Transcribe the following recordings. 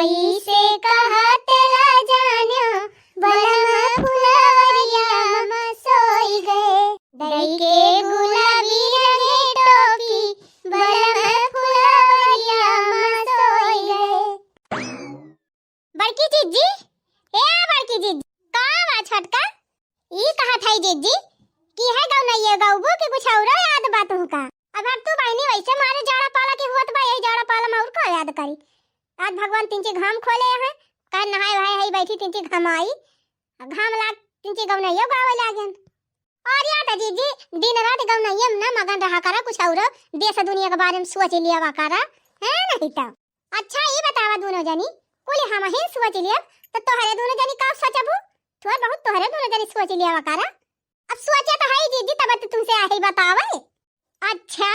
कैसे कहत ला जान्यो बलम फुलवरिया हम सोई गए दई के गुलाबी रंगे टोपी बलम फुलवरिया हम सोई गए। बड़की जीजी बड़की जीजी का वा छटका ई कहा थाई जीजी की है गाँव नहीं है गाँव के कुछ और याद बात का अब तू बहनी वैसे मारे जाड़ा पाला के हुआ तो यही जाड़ा पाला में और का याद करी आज भगवान तिनचे घाम खोले हैं का नहाए भाई है बैठी तिनचे घाम आई घाम लाग तिनचे गाँव नहीं गावे लागन और याद जीजी दिन रात गाँव नहीं ना मगन रहा करा कुछ और देश दुनिया के बारे में सोच लिया वा करा है नहीं तो अच्छा ये बतावा दोनों जनी कोली हम ही सोच लिया तो तोहरे दोनों जनी का सोचबू थोड़ा बहुत तोहरे दोनों जनी सोच लिया वा करा अब सोचा तो है जीजी तब तो तुमसे आही बतावे। अच्छा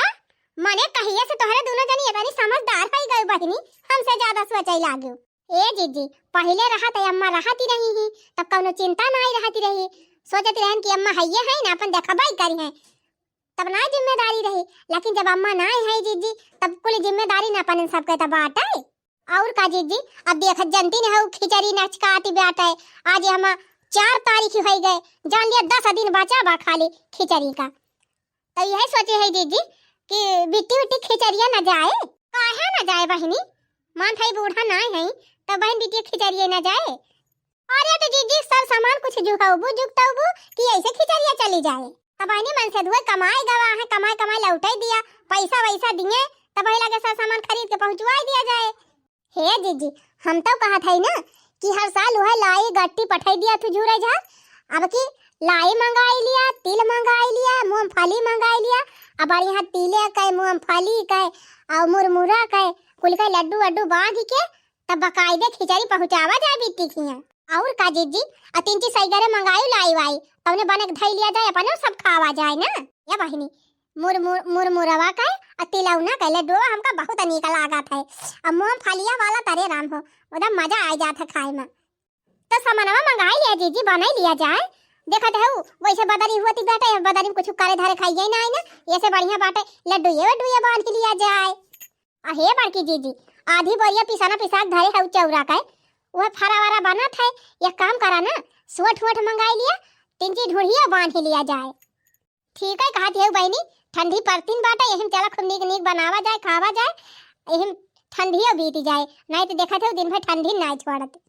मने कहिए से तोहरे दोनों जनी इतनी समझदार है गई बहनी हमसे ज्यादा सोचई लागो। ए जीजी पहले रहा त अम्मा रहती रही ही तब कोनो चिंता नहीं रहती रही सोचती रहन कि अम्मा हइये है ना अपन देखबाई करी है तब ना जिम्मेदारी रही लेकिन जब अम्मा ना है जीजी तब कुल जिम्मेदारी ना अपन सबके तब बाटे और का जीजी अब देख जनती न हो खिचड़ी नचकाती बाटे आज हम 4 तारीख हो गए जान लिया 10 दिन बचा बा खाली खिचड़ी का तो यही सोचे है जीजी कि बिट्टी बिट्टी खिचड़िया न जाए काहे न जाए बहनी मान भाई बूढ़ा ना है तो बहन बिट्टी खिचड़िया न जाए अरे तो जीजी सब सामान कुछ जुगाऊबू जुगताऊबू कि ऐसे खिचड़िया चली जाए तब बहनी मन से धुए कमाए गवा है कमाए लौटाई दिया पैसा वैसा दिए तब वही लगे सब सामान खरीद के पहुंचवा दिया जाए। हे जीजी हम तो कहा था ना कि हर साल वह लाई गट्टी पठाई दिया तू झूरे जा अब की लाई मंगाई लिया तिल मंगाई लिया मूंगफली मंगाई लिया अब यहाँ तिले का मूंगफली का और मुरमुरा का कुल का लड्डू वड्डू बांध के तब बकायदे खिचड़ी पहुंचावा जाए बिट्टी खिया और का जीजी अतिंची सईगरे मंगाई लाई वाई तवने बने धई लिया जाए अपन सब खावा जाए ना या बहिनी मुरमुरवा का तिलौना का लड्डू हमका बहुत अनेक लागत है अब मूंगफलिया वाला तरे राम हो उधर मजा आ जाता खाए में तो सामानवा मंगाई लिया जीजी बनाई लिया जाए देखत है वैसे बदरी हुआ बेटा बदरी में कुछ करे धरे खाइए ना ना ऐसे बढ़िया बाटे लड्डू ये बांध के लिया जाए। हे बड़की जीजी आधी बोरिया पिसाना पिसाक धरे है चौरा का वह फरा वारा बना था एक काम करा ना सोठ वोट मंगाई लिया तिनची ढूढ़िया बांध लिया जाए। ठीक है कहती है बहनी ठंडी पड़तीन बाटे यही चला खूब नीक बनावा जाए खावा जाए यही ठंडियो बीत जाए नहीं तो देखा थे दिन भर ठंडी नहीं छोड़त।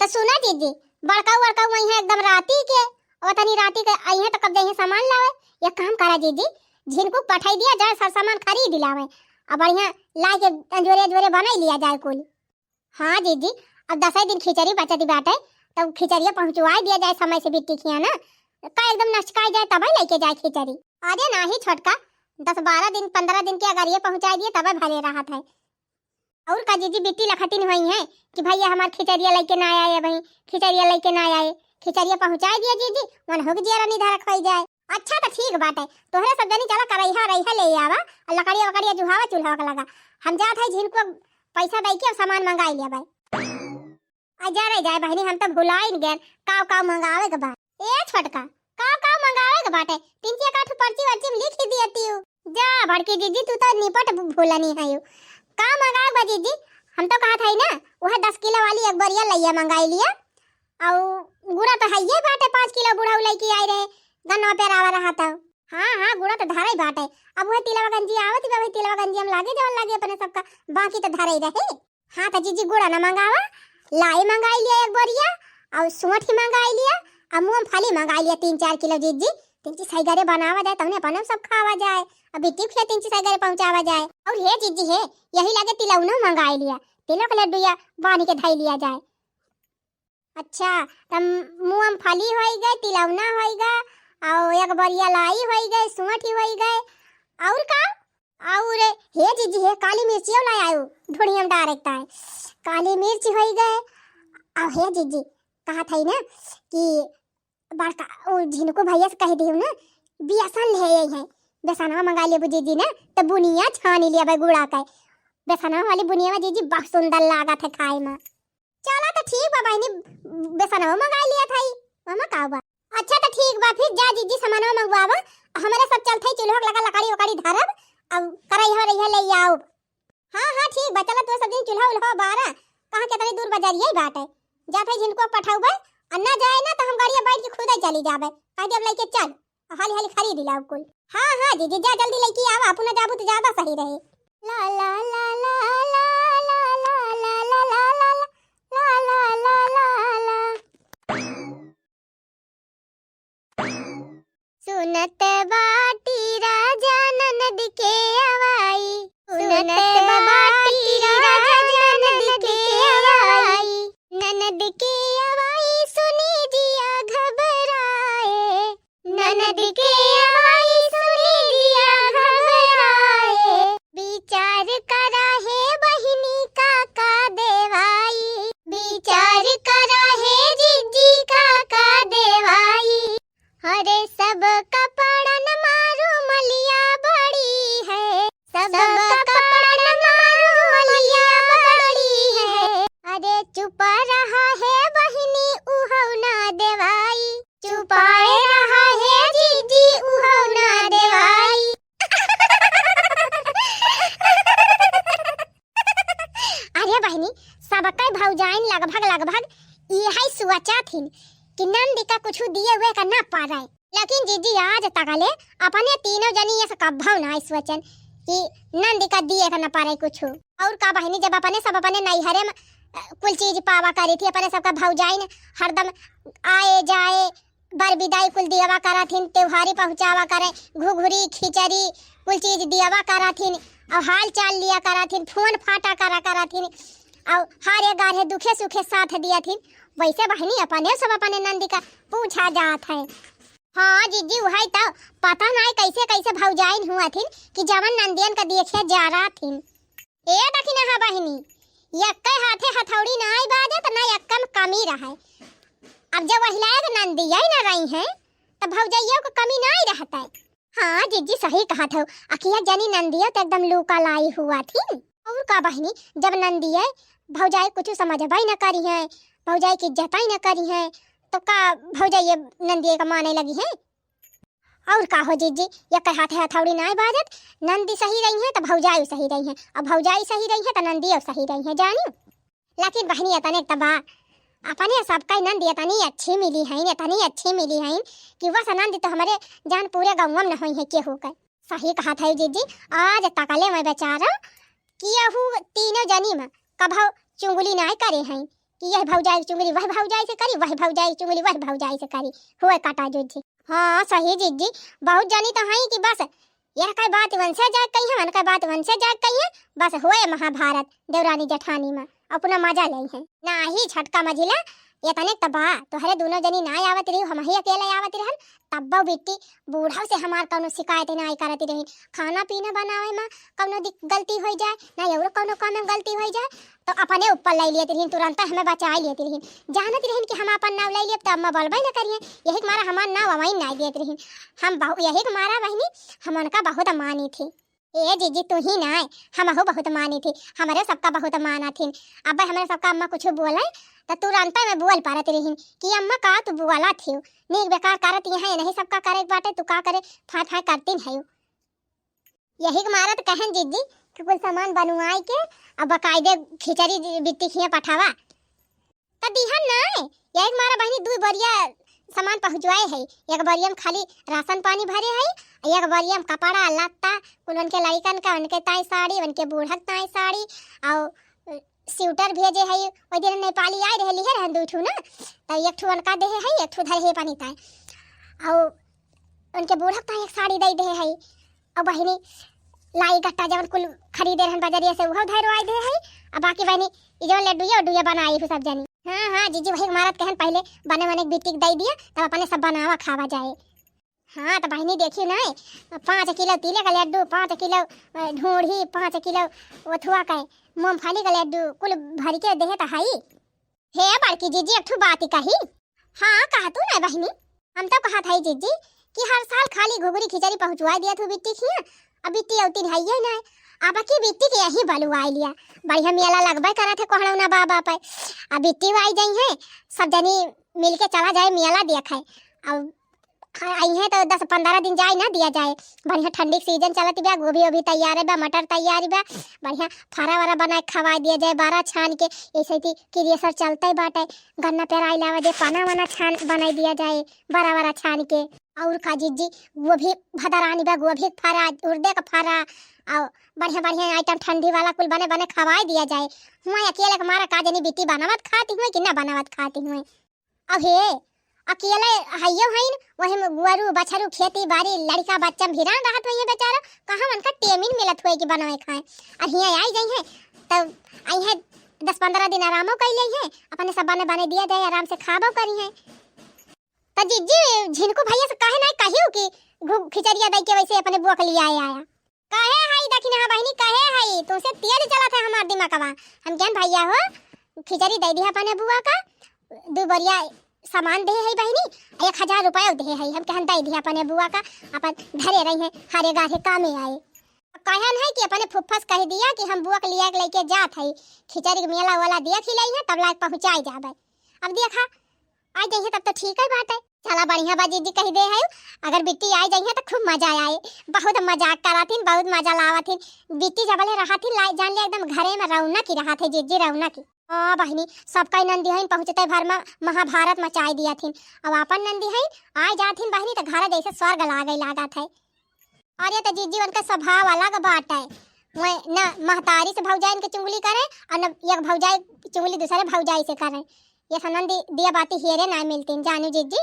तो सुना जीजी बड़का वही है एकदम राती के और तनी राती के आई है तो कब जाइए सामान लावे एक काम करा जीजी झिनको पठाई दिया जाए सब सामान खरीद लावे अब बढ़िया ला के जोरे बनाई लिया जाए कुल। हाँ जीजी अब 10 दिन खिचड़ी बचती बाटे तब खिचड़िया पहुंचवा दिया जाए समय से बिट्टी खिया ना का एकदम नचकाई जाए तब लेके जाए खिचड़ी अरे ना ही छोटका 10-12 दिन 15 दिन के अगर ये पहुंचा दिए तब भले रहा था। और का जीजी बिट्टी लखती नहीं हुई है कि भैया हमार खिचड़िया लेके ना आए भाई खिचड़िया लेके ना आए खिचड़िया पहुंचा दिया जीजी मन हो गया रानी धारा खाई जाए। अच्छा तो ठीक बात है तोहरे सब जनी चला करैहा रैहा ले आवा और लकड़िया जुहावा चूल्हा का लगा हम जात है झिनको पैसा दे के सामान मंगाई लिया भाई आ जा रही जाए बहनी हम तो भुलाई गए काव मंगावे के बाद ए छोटका काव मंगावे के बाटे 3-4 पर्ची वर्ची में लिख ही दियती हूं जा बड़की जीजी तू तो निपट भूला नहीं है का मंगाए बा जीजी हम तो कहा था ना वह 10 किलो वाली एक बरिया लइया मंगाई लिया और गुड़ा तो है ये बाटे 5 किलो बुढ़ाऊ लेके आई रहे गन्ना पे रावा रहा था। हाँ गुड़ा तो धारा ही बाटे अब वह तिलवा गंजी आवत वही तिलवा गंजी हम लागे जवन लागे अपने सबका बाकी तो धारा ही रहे। हाँ तो जीजी गुड़ा ना मंगावा लाई मंगाई लिया एक बरिया और सोंठ मंगाई लिया और मूंगफली मंगाई लिया 3-4 किलो जीजी तिनची सईगरे बनावा जाए तवने अपन सब खावा जाए अब बिट्टी फिर तिनची सईगरे पहुंचावा जाए। और हे जीजी है यही लगे तिलौना मंगाई लिया तिलों का लड्डू बांध के धई लिया जाए। अच्छा तब मूंगफली होई गए तिलौना होई गए और एक बरिया लाई होई गए सोंठ होई गए और का और हे जीजी है काली मिर्ची लाई आयो ढोड़िया में डायरेक्ट है काली मिर्च होई गए और हे जीजी कहा था ना कि बड़का झिनको भैया से कह दियो ना बेसन ले आई है बेसनवा मंगा लिए जीजी ना तो बुनिया छान लिया भाई गुड़ा का बेसनवा वाली बुनिया जीजी बहुत सुंदर लागत है खाए में। चला तो ठीक बा बहनी बेसनवा मंगा लिया था मामा का बा अच्छा तो ठीक बा फिर जा जीजी सामानवा मंगवावा हमारे सब चलते चूल्हा लगा लकड़ी वकड़ी धरब अब कराई हो रही है ले आओ। हाँ ठीक बा चला तो सब दिन चूल्हा उल्हा बारा कहाँ कितनी दूर बाजारिया ही बात है। जा भाई जिनको पठाऊबे अन्ना जाए ना तो हम गाड़िया बैठ के खुद ही चली जाबे। कह दे अब लेके चल हाली हाली खरीद लाओ कुल। हां हां जीजी जा जल्दी लेके आवा अपना जाबू तो ज्यादा सही रहे। ला ला ला ला ला ला ला ला ला ला ला ला ला ला ला। सुनत बाटी राजा ननद के आवाई, सुनत बाटी राजा ननद के आवाई, ननद के आवाई सुनी जिया घबराए, ननद के आवाई सुनी जिया घबराए। विचार करा है बहिनी काका देवाई, विचार करा है जीजी काका देवाई। अरे सब कपड़न मारू मलिया बड़ी है, सब कपड़न मारू मलिया बड़ी है। अरे चुप रहा है बहिनी उहौ ना देवाई, चुपाए रहा है जीजी उहौ ना देवाई। अरे बहिनी सब कई भौजाइन लगभग यही सोचा थी कि नंदी का कुछ दिए हुए का ना पा रहा है, लेकिन जीजी आज तकले अपने तीनों जनी ऐसा कभव ना सोचन कि नंदी का दिए का ना पा रहा कुछ। और का बहिनी जब अपने सब अपने नैहरे में कुल चीज पावा करी थी, अपने सबका भौजाइन हरदम आए जाए बर विदाई कुल दियावा करा थी, त्योहारी पहुंचावा करे, घुघुरी खिचड़ी कुल चीज दियावा करा थी, और हाल चाल लिया करा थी, फोन फाटा करा थी, और हर एक गाढ़े दुखे सुखे साथ दिया थी। वैसे बहनी अपने सब अपने नंदी का पूछा जात है। हाँ जीजी वही तो पता नहीं कैसे कैसे भौजाइन हुआ थी कि जवन नंदियन का देखे जा रहा थी। ए देखी ना बहनी यक्के हाथे हथौड़ी ना आई बाजे तो ना यक्कम कमी रहा। अब जब वहिलाए नंदिया ही ना रही है तो भौजाइयों को कमी नहीं रहता है। हाँ जीजी सही कहा था, अकिया जनी नंदिया तो एकदम लूका लाई हुआ थी। और का बहनी जब नंदिया भौजाई कुछ समझबाई न करी है, भौजाई की इज्जत ही न करी है, तो का भौजाई नंदिया का माने लगी है। और का हो जीजी ये कह हाथे हथौड़ी ना बाजत, नंदी सही रही है तो भौजाई सही रही है, और भौजाई सही रही है तो नंदी सही रही है जानी। लेकिन बहनी इतने तबा अपने सबका नंदी इतनी अच्छी मिली है, इतनी अच्छी मिली है कि वह नंदी तो हमारे जान पूरे गाँव में न हुई है के होकर। सही कहा था जीजी आज तकले मैं बेचारा कि यहू तीनों जनी में कभव चुंगली ना करे हैं कि यह भौजाई चुंगली वह भौजाई से करी, वह भौजाई चुंगली वह भौजाई से करी हुए काटा जीजी। हाँ सही जीजी बहुत जानी तो है कि बस यह कई बात वन से जाग कही है, मन कई बात वन से जाग कही है, बस हुए महाभारत देवरानी जेठानी में अपना मजा ले है ना ही छटका मझिला ये तने तबा तो हरे दोनों जनी ना आवत रही, हम ही अकेले आवत रहन तब्बो बिट्टी बूढ़ा से हमार कौनो शिकायत ना करती रही। खाना पीना बनावे में कौनो गलती हो जाए ना एवरो कौनो काम में गलती हो जाए तो अपने ऊपर ले लिए रही, तुरंत हमें बचा लिए रही, जानत रही कि हम अपन नाव ले लिए तो अम्मा बोलबे ना करिए यही मारा हमार नाव वही ना दिए रही। हम यही मारा बहनी हम उनका बहुत मानी थी। ए जीजी तू ही ना हम बहुत मानी थी, हमारे सबका बहुत माना थी। अब हमारे सबका अम्मा कुछ बोले तो तुरंत में बोल पारत रही कि अम्मा का तू बोला थी नीक बेकार करत है नहीं सबका करे बाटे तू का करे फाट करती है। यही मारत कहन जीजी कि कुछ सामान बनवाई के अब बकायदे खिचड़ी बिट्टी खिया पठावा तो दिहन ना यही मारा बहनी दू बरिया सामान पहुंचवाए है। एक बरिया में खाली राशन पानी भरे है, एक बरिया में कपड़ा लत्ता कुल उनके लड़कन का उनके ताई साड़ी उनके बूढ़क ताई साड़ी और स्वेटर भेजे है। ओई दिन नेपाली आई रहली है रहन दूठू ना तो एक ठो उनका दे है एक ठो धरे है पानी ताई और उनके बूढ़क ताई एक साड़ी दे दे है। और बहनी लाई गट्टा जब कुल खरीदे रहन बाजारिया से वो धरो आई दे है। अब बाकी बहनी जो लड्डूया उड्डूया बनाई हो सब जनी। हाँ हाँ जीजी वही मारत कहन पहले बने बने बिट्टी दे दिया तब अपने सब बनावा खावा जाए। हाँ तो बहनी देखियो ना 5 किलो तिले का लड्डू, 5 किलो ढूंढी, 5 किलो ओथुआ का मूंगफली का लड्डू कुल भर के दे तो हाई हे बड़की जीजी एक ठो बात कही। हाँ कहा तू ना बहनी हम तो कहा था जीजी कि हर साल खाली घुघुरी खिचड़ी पहुंचवा दिया तू बिट्टी खिया, अब बिट्टी औती है ना अब की बिट्टी के यही बलुआई लिया बढ़िया मेला लगबे करा थे कोहड़ा ना बाबा पे। अब बिट्टी आई जाई है सब जनी मिलके चला जाए मेला देखे। अब आई है तो 10-15 दिन जाए ना दिया जाए। बढ़िया ठंडी सीजन चलत बा, गोभी अभी तैयार बा, मटर तैयार बा, बढ़िया फारा वारा बना के खवा दिया जाए, बारा छान के। ऐसे ही क्रिएसर चलते बाटे, गन्ना पेराई लावा जे पाना वाना छान बनाई दिया जाए, बड़ा बड़ा छान के। और का जीजी वो भी भदरानी बा, गोभी फारा, उर्दे का फारा, और बढ़िया बढ़िया आइटम ठंडी वाला कुल बने बने खवाई दिया जाए। मैं अकेले मारा काजनी बिट्टी बनावत खाती हूँ कि ना बनावत खाती हूँ। अब हे अकेले हइयो हइन, वही में गुआरू बछरू खेती बाड़ी लड़का बच्चा भिरान रहत होइए बेचारा, कहाँ उनका टेमिन मिलत होए कि बनावे खाए। और हिया आई जाई है तब आई है 10-15 दिन आरामो कैले है, अपने सब बने बने दिया जाए, आराम से खाबो करी है। त जीजी झिनको भैया से काहे नहीं कहियो कि खिचड़िया दई के वैसे अपने बुआ के लिए आया काहे हई दखिन हा बहिनी, काहे हई तुमसे तेल चला था हमार दिमागवा। हम कहन भैया हो खिचड़ी दे दिया अपने बुआ का, 2 बरिया सामान दे है बहिनी, 1000 रुपया दे है। हम कहन दे दिया अपने बुआ का, अपन घरे रही है, हरे गाढ़े कामे आए। कहन है कि अपने फुफ्फस कह दिया कि हम बुआ के लिए लेके जात है, खिचड़ी के मेला वाला दिया खिलाई है, तब लाग पहुंचाई जाबे। अब देखा आ जाइए तब तो ठीक है बात है, चला बढ़िया बा जीजी कह दे है। अगर बिट्टी आ जाइए तो खूब मजा आए, बहुत मजाक कराथिन, बहुत मजा लावथिन। बिट्टी जबले रहाथिन जान लिया एकदम घरे में रौनक ही रहा थे जीजी, रौनक। हाँ बहिनी सबका नंदी है पहुंचते भर में महाभारत मचाई दिया थी। अब अपन नंदी है आ जाथिन बहिनी तो घर जैसे स्वर्ग लागे लागत है। और ये तो जीजी उनका स्वभाव अलग बात है, मैं न महतारी से भौजाइन के चुंगली करे और न एक भौजाई चुंगली दूसरे भौजाई से करे। ये सनंदी दिया बाती हेरे ना मिलती जानू जीजी।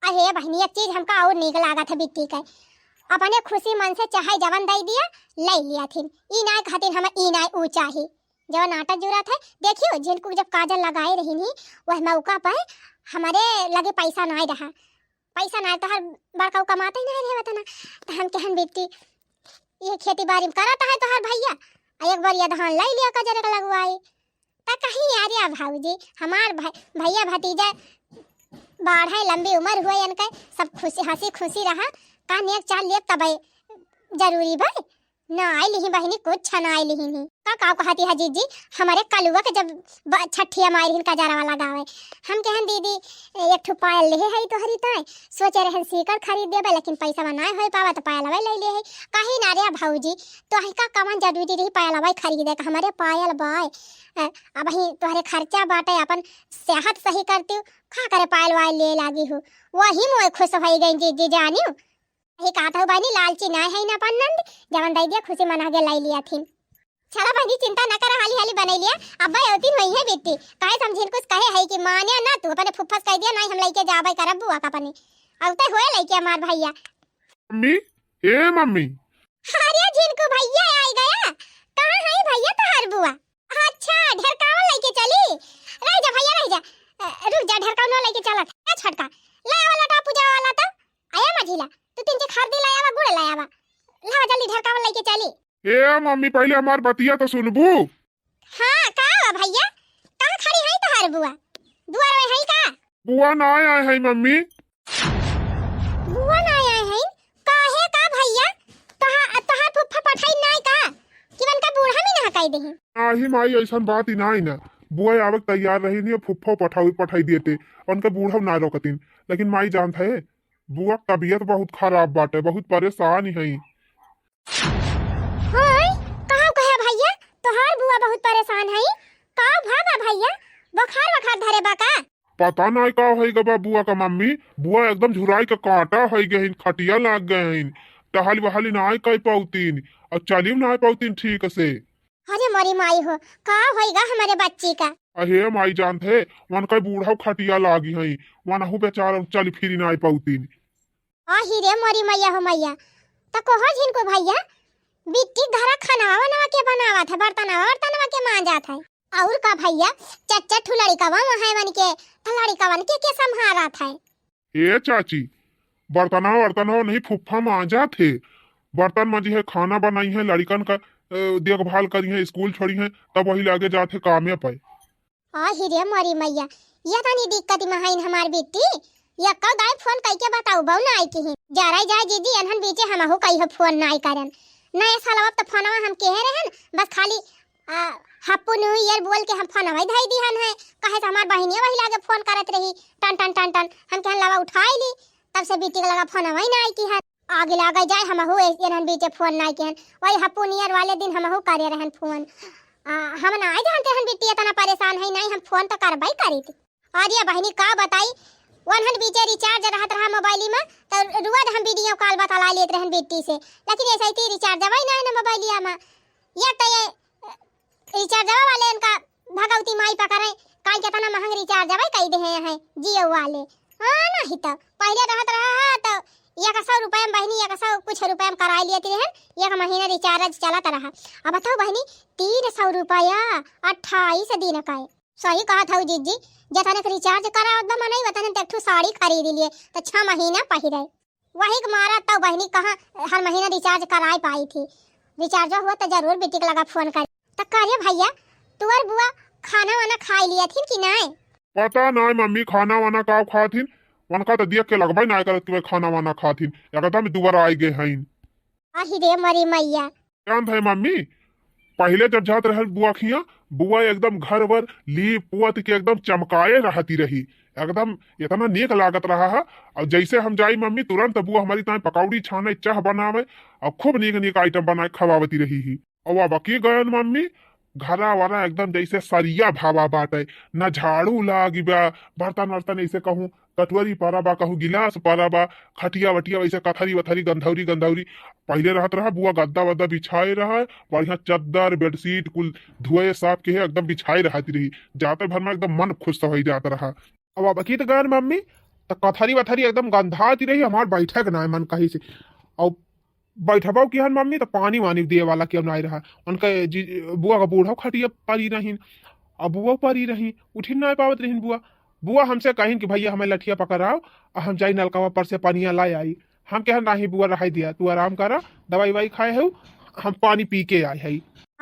अरे बहनी एक चीज हमका और नीक लागत है बिट्टी के, अपने खुशी मन से चाहे जवन दई दिया ले लिया थी, ई ना खातिर हमें ई ना ऊ चाही। जब नाटक जुड़ा था देखियो जिनको जब काजल लगाई रही नहीं वह मौका पर हमारे लगे पैसा नहीं रहा, पैसा ना तो हर बड़का कमाते ही नहीं रहे बताना। तो हम कहन बिट्टी ये खेती बाड़ी में कराता है तो हर भैया एक बार ये धान ले लिया कजर का लगवाई ता कहीं यारिया भाऊजी हमार भैया भतीजा बाढ़े लंबी उम्र हुए इनके सब खुशी हंसी खुशी रहा का नेक चाल ले तब जरूरी भाई ना आई लिही बहनी कुछ छना आई लिही नहीं का कहती है जीजी हमारे कलुआ के जब छठिया मारी का जरा वाला गावे। हम कहन दीदी एक ठो पायल ले है तो हरी ताई सोचे रहन सीकर खरीद देबे लेकिन पैसा ना होई पावा तो पायल ले ले है कहीं ना रे भाऊजी तो ही का कवन जरूरी रही पायल खरीदे का हमारे पायल बाय अब ही तुम्हारे खर्चा बाटे अपन सेहत सही करती खा करे पायल वायल ले लागी हूँ वही मोए खुश हो गई जीजी जानियो ही कहता हूँ बहनी लालची ना है ना पन्नंद जवन दई दिया खुशी मना के लाई लिया थी। चला बहनी चिंता न कर हाली हाली बना लिया अब्बा होती वही है बेटी काहे समझिन कुछ कहे है कि माने ना तू अपने फुफ्फस कह दिया नहीं हम लेके जाबे करब बुआ का पने अब तो होए लेके हमार भैया मम्मी ए मम्मी अरे जिनको भैया आ गया कहां है भैया तो हर बुआ अच्छा ढरकावा लेके चली रह जा भैया रह जा रुक जा ढरकावा लेके चला था छटका लाया वाला टा पूजा वाला तो आया मझिला तू तीन से खरीद लाया गुड़ लाया ला जल्दी ढरकावा लेके चली। ए मम्मी पहले हमार बतिया तो सुनबू। हां का भैया कहां खड़ी है तोहार बुआ दुआर में है का बुआ ना आए है मम्मी बुआ ना आए है काहे का भैया तोहार फुफ्फा पठाई नहीं का कि वन का बूढ़ा में ना कह देही आही माई ऐसा बात ही नहीं ना बुआ आवक तैयार रही नहीं फुफ्फा पठाई देते उनका बूढ़ा ना रोकतीन लेकिन माई जानत है बुआ तबीयत बहुत खराब बाटे बहुत परेशान है। हाय कहां कहे भैया तोहार बुआ बहुत परेशान है का भागा भैया बुखार धरे बा का पता नहीं का है गबा बुआ का मम्मी बुआ एकदम झुराई का कांटा है गहिन खटिया लाग गहिन टहल बहली नाय कह पाउतीन और चलिम ना पाउतीन ठीक से। अरे मरी माई हो का होएगा हमारे बच्ची का अहे माई जानत है वन का बूढ़ा खटिया लागी है वन हु बेचारा चली फिरी ना पाउतीन आही रे मरी मैया हो मैया त कोहो जिनको भैया बिट्टी घरा खाना के बनावा था बर्तन के मांजा था और का भैया चच्चा ठुलड़ी का वहां है वन के ठुलड़ी का वन के संभारा था। ए चाची बर्तन नहीं फुफ्फा मांजा थे बर्तन मांजी है खाना बनाई है लड़कन का देखभाल करी है स्कूल छोड़ी है तब वही लागे जाते कामे पे। आही रे मरी मैया ये तानी दिक्कत में है हमार बेटी या का दाई फोन कई के बताऊ बहु ना आई की जराई जाए जीजी अनहन बीचे हम हो कई हो फोन ना आई करन नए साल अब तो फोनवा हम कह रहन बस खाली हैप्पी न्यू ईयर बोल के हम फोनवा धई दिहन है कहे त हमार बहिनी वही लागे फोन करत रही टन टन टन टन हम कहन लावा उठाई ली तब से बेटी का लगा फोन वही ना आई की है आगे लगा जाए हम हो एनन बीचे फोन ना की है वही हपुनियर वाले दिन हम हो करे रहन फोन हम ना आई जानते हन बेटी इतना परेशान है नहीं हम फोन तो करबई करी थी और ये बहनी का बताई वनहन बीचे रिचार्ज रहत रहा मोबाइल में तो रोज हम वीडियो कॉल बतला लेत रहन बेटी से लेकिन ऐसे ही रिचार्ज वही ना है ना मोबाइलिया में ये तो ये रिचार्ज वाले इनका भगवती माई पकड़े काई कितना महंग रिचार्ज वही कह दे हैं जियो वाले हां नहीं तो पहले रहत रहा तो 100 रुपए में बहनी 100 कुछ रुपए में करा लिए थे एक महीना रिचार्ज चलत रहा अब बताओ बहनी 300 रुपया 28 दिन का है सही कहा था जीजी जतने रिचार्ज करा एकदम नहीं बताने तक साड़ी खरीद लिए तो 6 महीना पहिरे वही के मारा तो बहनी कहां हर महीना रिचार्ज कराई पाई थी रिचार्ज हुआ तो जरूर बेटी के लगा फोन कर तो करिए भैया तू और बुआ खाना वाना खा लिया थी कि नहीं पता नहीं मम्मी खाना वाना का खाथिन उनका तो देख के लगभग ना करत कि खाना वाना खाथिन एकदम दोबारा आई गए हैं अहि रे मरी मैया जानत है मम्मी पहले जब जात रहल बुआ खिया बुआ एकदम घर वर ली पुअत के एकदम चमकाए रहती रही एकदम इतना नेक लागत रहा है और जैसे हम जाई मम्मी तुरंत बुआ हमारी ताई पकौड़ी छाने चाह बनावे और खूब नेक नेक आइटम बनाए खवावती रही ही और अब की गयन मम्मी घरा वाला एकदम जैसे सरिया भावा बाटे न झाड़ू लागी बा बर्तन वर्तन ऐसे कहूँ कटवरी पारा बा कहूँ गिलास पारा बा खटिया वटिया वैसे कथरी वथरी गंधौरी गंधौरी पहले रहत रहा बुआ गद्दा वद्दा बिछाए रहा बढ़िया चद्दर बेडशीट कुल धुए साफ के एकदम बिछाए रहती रही जाते भर में एकदम मन खुश हो जाता रहा अब की तो गन मम्मी तो कथरी वथरी एकदम गंधाती रही हमार बैठक ना मन कहीं से और बैठबो की हन मम्मी तो पानी वानी दिए वाला क्यों नहीं रहा उनका बुआ का बूढ़ा खटिया परी रही अब बुआ परी रही उठी ना पावत रही बुआ बुआ हमसे कहीं कि भैया हमें लठिया पकड़ाओ और हम जाई नलकावा पर से पानिया लाई आई हम कह नहीं बुआ रहा दिया तू आराम करा दवाई वाई खाए हो हम पानी पी के आए है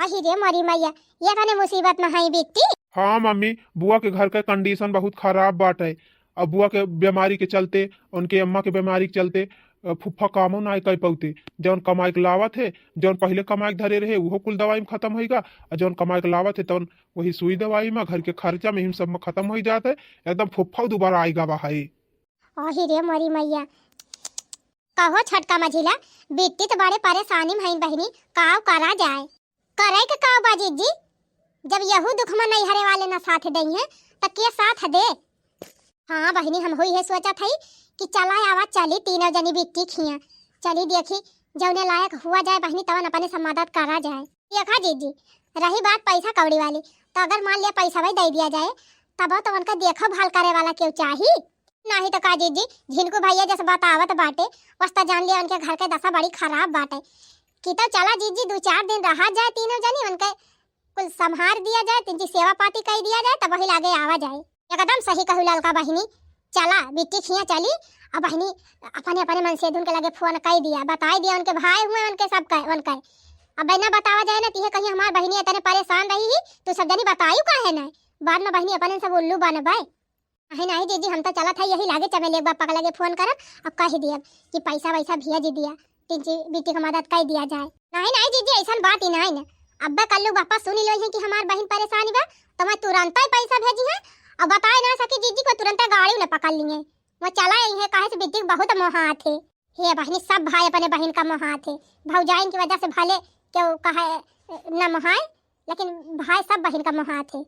अहि रे मरी मैया ये कने मुसीबत में है बेटी हाँ मम्मी बुआ के घर का कंडीशन बहुत खराब बाटे अब बुआ के बीमारी के चलते उनके अम्मा के बीमारी के चलते फुफ्फा कामो ना कर पौते जौन कमाई के लावत है जौन पहले कमाई धरे रहे वो कुल दवाई में खत्म होगा और जौन कमाई के लावत है तौन वही सुई दवाई में घर के खर्चा में ही सब में खत्म हो जाता है एकदम फुफ्फा दोबारा आएगा भाई अहि रे मरी मैया कहो छटका मझिला बेटी तो बड़े परेशानी में बहनी काव करा जाए करे के काव बाजी जी जब यहू दुख में नहीं हरे वाले ना साथ दई है तो के साथ दे हाँ बहनी हम हुई है सोचा थी कि चला आवा चली तीनों जनी बिट्टी खिया चली देखी जौने लायक हुआ जाए बहनी तवन अपने से मदद करा जाए देखा जीजी रही बात पैसा कौड़ी वाली तो अगर मान लिया पैसा भाई दे दिया जाए तब तो उनका देखो भाल करे वाला क्यों चाहिए नहीं तो का जीजी झिनको भैया जैसे बतावत बाटे वस्ता जान लिया उनके घर के दशा बड़ी खराब बाटे कि तो चला जीजी 2-4 दिन रहा जाए तीनों जनी उनके कुल संभार दिया जाए तिनकी सेवा पाती कर दिया जाए तब वही लागे आवा जाए एकदम सही कहू ललका बहनी चला बिट्टी खिया चली अब बहनी अपने अपने मन से उनके लगे फोन कर दिया बता दिया उनके भाई हुए उनके सब कह उनके अब बहना बतावा जाए ना तीहे कहीं हमार बहनी इतने परेशान रही तो सब जनी बतायू काहे ना बाद में बहनी अपने सब उल्लू बन बाय नहीं नहीं जीजी हम तो चला था यही लागे चमेले एक बापा के लगे फोन करब अब कह दिया कि पैसा वैसा भेज दिया तीन बिट्टी की मदद कर दिया जाए नहीं नहीं जीजी ऐसा बात ही नहीं ना अब कल बापा सुनी लो कि हमार बहन परेशानी बा तो मैं तुरंत ही पैसा भेजी है और बताए ना सकी जीजी को तुरंत गाड़ी न पकड़ लिए वो चला है काहे से बिट्टी बहुत मोहात है हे बहनी सब भाई अपने बहन का मोहात है भौजाइन की वजह से भले क्यों कहे न मोहाए लेकिन भाई सब बहन का मोहात है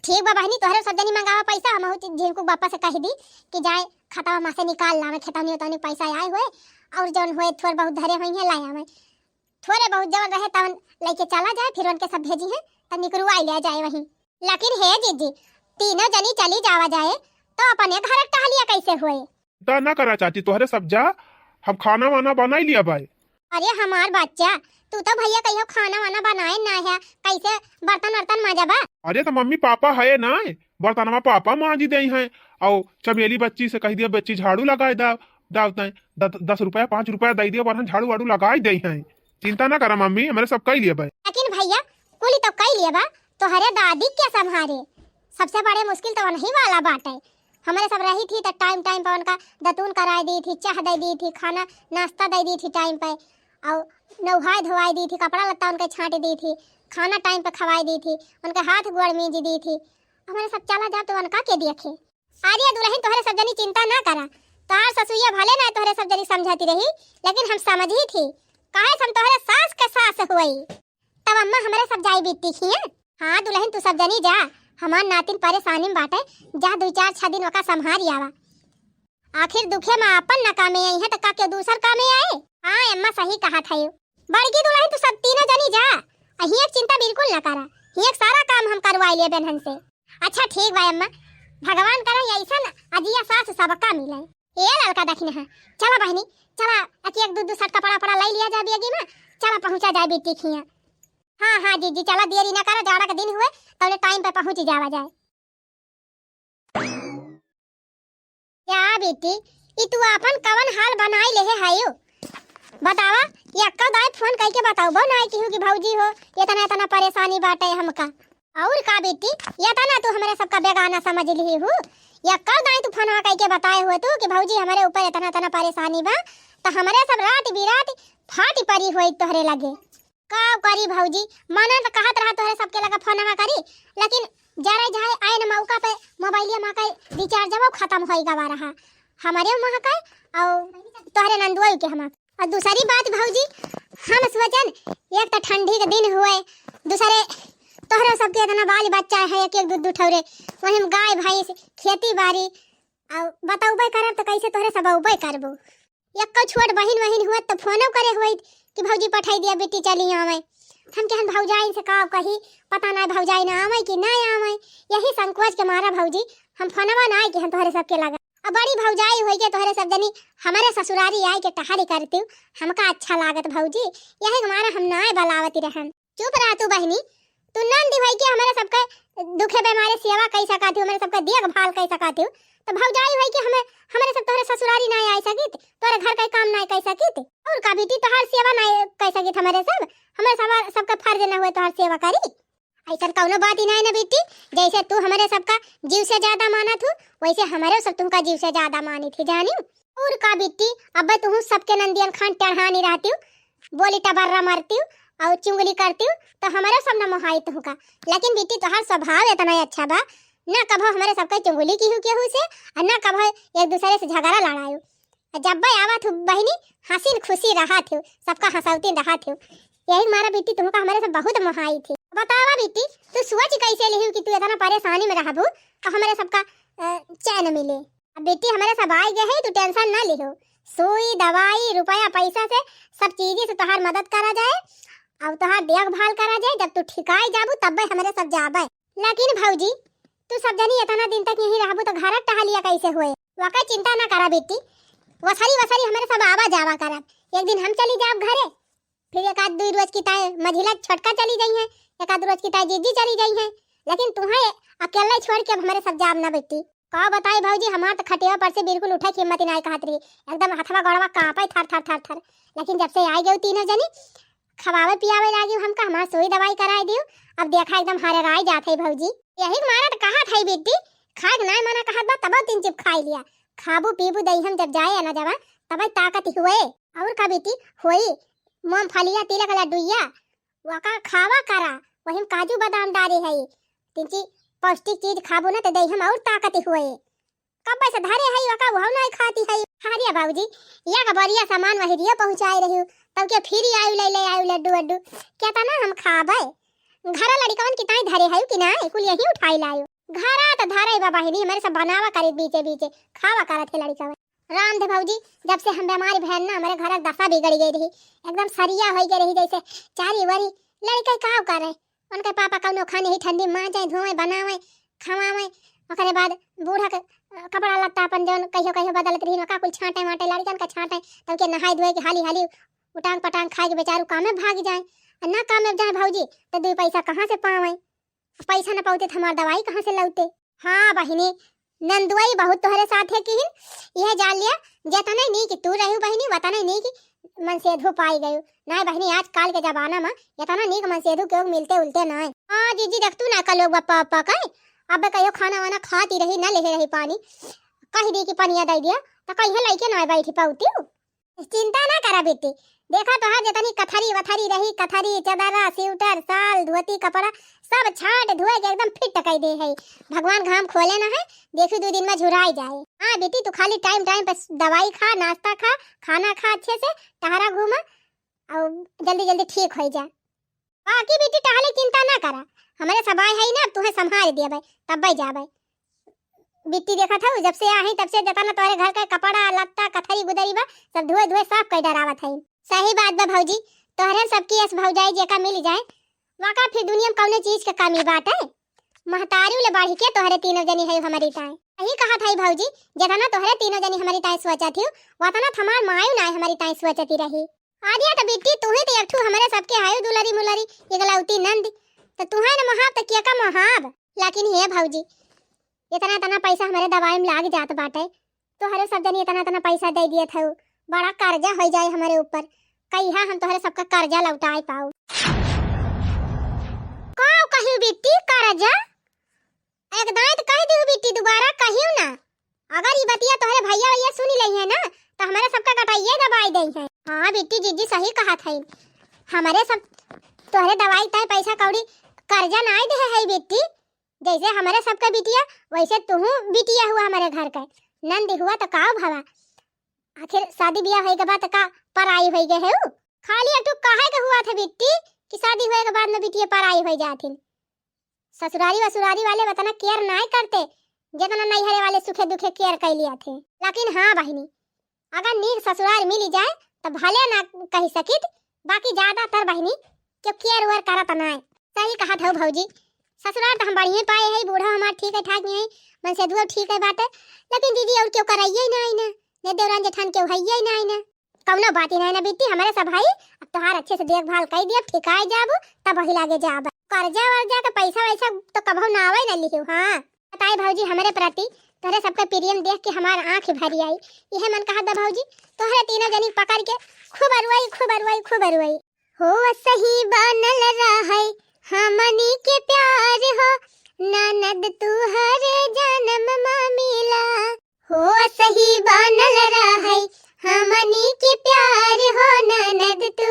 ठीक बा बहनी तोहरे सब जनी मंगावा पैसा हम जिनको बापा से कह दी कि जाए खतवा में से निकाल लावे खेतौनी उतौनी पैसा आए हुए और जौन हुए थोड़े बहुत धरे हुई है लाया में थोड़े बहुत जवन रहे तवन लेके चला जाए फिर उनके सब भेजी है तब निकलवा ले जाए वहीं लेकिन हे जीजी तीनों जनी चली जावा जाए तो अपने घर टहलिया कैसे हुए ता ना करा चाची तोहरे सब जा हम खाना वाना बना लिया भाई अरे हमार बच्चा तू तो भैया कहियो खाना वाना बनाए ना है कैसे बर्तन वर्तन माजा बा अरे तो मम्मी पापा है ना बर्तनमा पापा मांजी दे हैं और चमेली बच्ची से कह दिया बच्ची झाड़ू लगाए दाव 10 रुपया 5 रुपया दे दिया पर झाड़ू वाड़ू लगाए दे हैं चिंता ना करा मम्मी हमारे सब कह लिया भाई लेकिन भैया कुली तो कह लिया बा तो हरे दादी क्या संभारे सबसे बड़े मुश्किल तो वही वाला बात है हमारे सब रही थी तो टाइम टाइम पर उनका दतून कराई दी थी चाह दे दी थी खाना नाश्ता दे दी थी टाइम पे और नहाई धोवाई दी थी कपड़ा लत्ता उनके छाट दी थी खाना टाइम पे खवाई दी थी उनके हाथ गोड़ मीज दी थी हमारे सब चला जा तो उनका के देखे आर्या दुल्हन तोहरे सब जनी चिंता ना करा तार ससुइया भले ना तोहरे सब जनी समझाती रही, लेकिन हम समझी थी काहे हम तोहरे सास के सास हुई। तब अम्मा हमारे सब जाई बीती खिया। हाँ दुल्हन तू सब जनी जा, हमार नातिन परेशानी में बाटे, जा 2-4-6 दिन ओका संभारी आवा। आखिर दुखे में अपन न कामे आई है तो का के दूसर कामे आए। हाँ अम्मा सही कहा था यू। बड़की दुल्हन तू सब तीनों जनी जा, अही एक चिंता बिल्कुल न करा, ही एक सारा काम हम करवाई ले बहन से। अच्छा ठीक बा अम्मा, भगवान करे ऐसा अजिया सास सबका मिले। ए लड़का देखने है, चला बहनी चला, अकी एक दूध शर्ट कपड़ा पड़ा लाई लिया जा बेगी में, चला पहुंचा जाए बेटी खिया। हाँ हाँ जीजी चला, देरी ना करो, जाड़ा का दिन हुए तो टाइम पे पहुंच जावा जाए। क्या बेटी ई तू अपन कवन हाल बनाई ले है हायो, बतावा। ये अक्का दाई फोन करके बताओ बो ना कि भौजी हो इतना इतना परेशानी बाटे हमका। और का बेटी ये तना तू हमारे सबका बेगाना समझ ली हूँ। ये अक्का दाई तू फोन करके बताए हुए तू कि भौजी हमारे ऊपर इतना इतना परेशानी बा, तो हमारे सब रात बिरात फाटी पड़ी हुई तोहरे लगे। का करी भौजी, मना तो कहत रहा तोहरे सबके लगा फोन करी, लेकिन जरा जाए आए न मौका पे मोबाइलिया में का रिचार्ज वो खत्म होई गवा रहा हमारे वहां का और तोहरे नंदुआ के हम। और दूसरी बात भौजी, हम सोचन एक तो ठंडी के दिन हुए, दूसरे तोहरे सबके इतना बाल बच्चा है, एक एक दूध ठौरे, वही हम गाय भैंस खेती बाड़ी और बताऊबे करब तो कैसे तोहरे सब उबे करबो। एक छोट बहिन वहिन हुआ तो फोनो करे हुई कि भौजी पठाई दिया बेटी चली आवे। हम कहन भौजाई से का कही, पता ना भौजाई ना आवे कि ना आवे, यही संकोच के मारा भौजी हम फोनवा ना आई कि हम तोहरे सबके लगा। अब बड़ी भौजाई होई के तोहरे सब जनी हमारे ससुरारी आई के टहारी करती हमका अच्छा लागत भौजी, यही हमारा हम ना बलावती रहन। चुप रह तू बहनी, तू नंदी भाई के हमारे सबके दुखे बीमारी सेवा कई सकाती, हमारे सबके देखभाल कई सकाती, तो भौजाई होई के हमारे सब तोहरे ससुरारी ना आई सकित, तोहरे घर का काम ना कर सकित, और का बेटी तोहर सेवा ना कर सकित। हमारे सबका फर्ज ना हुए तोहर सेवा करी। ऐसा कौनो बात ही नहीं ना बेटी, जैसे तू हमारे सबका जीव से ज्यादा माना थू, वैसे हमारे सब तुमका जीव से ज्यादा मानी थी जानी। और का बेटी अब तू सबके नंदियन खान टढ़ानी रहती हूँ, बोली टबर्रा मारती हूँ और चुंगली करती हूँ, तो हमारे सब न मोहायत होगा। लेकिन बेटी तोहर स्वभाव इतना अच्छा बा, ना कभो हमारे सबका चुंगली की केहू से, और ना कभो एक दूसरे से झगड़ा लड़ायू। जब आवत हूँ बहनी हसीन खुशी रहा थी, सबका हंसावती रहा थी, यही मारा बेटी तुमका हमारे सब बहुत मोहाई थी। बतावा बेटी तू सोच कैसे लिही कि तू इतना परेशानी में रहबू तो हमारे सबका चैन मिले। अब बेटी हमारे सब आए गए है, तू टेंशन ना लिहो, सुई दवाई रुपया पैसा से सब चीजें से तोहार मदद करा जाए और तोहार देखभाल करा जाए। जब तू ठिकाई जाबू तब हमारे सब जाबे। लेकिन भौजी तू सब जनी इतना दिन तक यही रहबू तो घर टहलिया कैसे हुए, वाकई चिंता ना करा बेटी, वसरी हमारे सब आवा जावा करब। एक दिन हम चली जाब घरे, फिर एक आध 2 रोज की ताए मझिला छोटका चली गई है, एक आध रोज की ताए जीजी चली गई है, लेकिन तुम्हें अकेला छोड़ के हमारे सब जाब ना बेटी। का बताई भौजी हमार तो खटिया पर से बिल्कुल उठा के हिम्मत नहीं कहत रही, एकदम हथवा गड़वा कांपे थर थर थर थर। लेकिन जब से आई गई तीनों जनी खवावे पियावे लागी हमका, हमार सुई दवाई कराई दियो, अब देखा एकदम हारे राय जात है भौजी। यही मारा तो कहा था बेटी, खाए ना मना कहत बा तब 3 चिप खाई लिया, खाबू पीबू दही हम जब जाए ना जब तब ताकत हुए। और का बेटी होई मूंगफलिया तिलक लड्डूया वका खावा करा, वही काजू बादाम डाले है, तिंची पौष्टिक चीज खाबू ना तो दही हम और ताकत हुए। कब से धरे है वका वो नहीं खाती है। हारिया बाबूजी या का बढ़िया सामान वही रिया पहुंचाए रही हूं, तब के फिर आयु ले आयु लड्डू वड्डू क्या था ना हम खाबे। घर लड़कवन की ताई धरे है कि ना कुल यही उठाई लायो, घरा तो धरे बाबा ही हमारे सब बनावा करे बीचे बीचे खावा करा थे लड़का। राम दे भौजी जब से हम बीमारी भैन ना हमारे घर दशा बिगड़ गई रही, एकदम सरिया हो गई रही, जैसे चारी वरी लड़के का करे उनके पापा कौनो खाने ही ठंडी माँ जाए धोए बनावे खवावे, ओकरे बाद बूढ़ा के कपड़ा लत्ता अपन जौन कहियो कहियो बदलत रही का कुल छांटे माटे लड़कन का छांटे, तब के नहाई धोए के हाली हाली उटांग पटांग खाए के बेचारू काम में भाग जाए, और ना काम में जाए भौजी तो 2 पैसा कहाँ से पावे, पैसा न पाते तो हमार दवाई कहाँ से लौटे। हाँ बहिनी नंदुआई बहुत तोहरे साथ है कि यह जान लिया जतना नहीं कि तू रही बहिनी वतना नहीं कि मनसेधु पाई गई ना बहिनी। आज काल के जमाना में इतना नहीं कि मनसेधु के मिलते उलते ना। हाँ जीजी देख तू ना कल लोग बप्पा पप्पा कहे अब कहियो खाना वाना खाती रही ना ले रही पानी कही दी कि पनिया दे दिया तो कहीं लैके ना बैठी पाती। चिंता ना करा बेटी, देखा तो जतनी कथरी वथरी रही, कथरी चदरा स्वेटर साल धोती कपड़ा सब छाट धोए के एकदम फिट कर दे है। भगवान घाम खोले ना है, देखी 2 दिन में झुराई जाए। हाँ बेटी तू खाली टाइम टाइम पे दवाई खा, नाश्ता खा, खाना खा अच्छे से, टहरा घूमा और जल्दी जल्दी ठीक हो जा। बाकी बेटी टहले चिंता ना करा, हमारे सबाई है ना, तुम्हें संभाल दिया भाई तब जाबे। बिट्टी देखा था जब से आई तब से जतना तोरे घर का कपड़ा लत्ता कथरी गुदरी बा सब धोए धोए साफ कर डरावत है। सही बात बा भौजी, तोहरे सबकी एस भौजाई जेका मिल जाए वाका फिर दुनिया में कौने चीज के कमी बात है। महतारी ले बाढ़ी के तोहरे तीनों जनी है हमारी ताई। सही कहा था भौजी, जेतना तोहरे तीनों जनी हमारी ताई सोचा थी वतना थमार मायू ना हमारी ताई सोचती रही। आदिया तो बिट्टी तू ही तो एक ठू हमारे सबके हायो दुलारी मुलारी इगलौती नंद, तो तुहे न महाब तो क्या का महाब। लेकिन हे भौजी इतना तना पैसा हमारे दवाई में लाग जात बाटे, तो हरे सब जनी इतना तना पैसा दे दिए थे, बड़ा कर्जा हो जाए हमारे ऊपर, कहिया हम तोहरे सबका कर्जा लौटाए पाऊ। काऊ कहियो बिट्टी कर्जा एक दांत कह दियो बिट्टी, दोबारा कहियो ना। अगर ये बतिया तोहरे भैया भैया सुनी लई है ना तो हमारे सबका कटाइए दबाई दई है। हां बिट्टी जीजी सही कहा था, हमारे सब तोहरे दवाई तय पैसा कौड़ी कर्जा ना दे है बिट्टी। जैसे हमारे सबका बिटिया वैसे तू बिटिया हुआ हमारे घर का, नंद हुआ तो का भवा, आखिर शादी ब्याह होए के बाद का पराई हो गए है। खाली तू काहे के हुआ था बिट्टी कि शादी होए के बाद में बिटिया पराई हो जाथिन। ससुरारी वसुरारी वाले बताना केयर नहीं करते जितना नैहरे वाले सुखे दुखे केयर कर लिया थे। लेकिन हाँ बहनी अगर नीक ससुराल मिल जाए तो भले ना कही सकित, बाकी ज्यादातर बहनी क्यों केयर वेयर करत ना। सही कहा था भौजी, ससुराल तो हम बढ़िया पाए है, बूढ़ा हमार ठीक है ठाक नहीं है, मन से दुआ ठीक है बात है, लेकिन दीदी और क्यों कराइए ना ना ने देवरान जेठान क्यों हइए ना ना कौनो बात ही नहीं ना बेटी। हमारे सब भाई अब तोहार अच्छे से देखभाल कर दिया, ठिकाए जाबो तब वही लागे जाब। कर्जा वर्जा का पैसा वैसा तो कभो ना आवे ना लिखियो। हाँ बताई भौजी हमारे प्रति तोहरे सबका प्रेम देख के हमार आंख भरी आई। यह मन कहा था भौजी तोहरे तीनों जनी पकड़ के खूब अरुआई खूब अरुआई खूब अरुआई। हो सही बनल रहा हमनी के प्यार हो, ननद तू हरे जन्म में मिला। हो सही बनल रहा हमनी के प्यार हो, ननद तू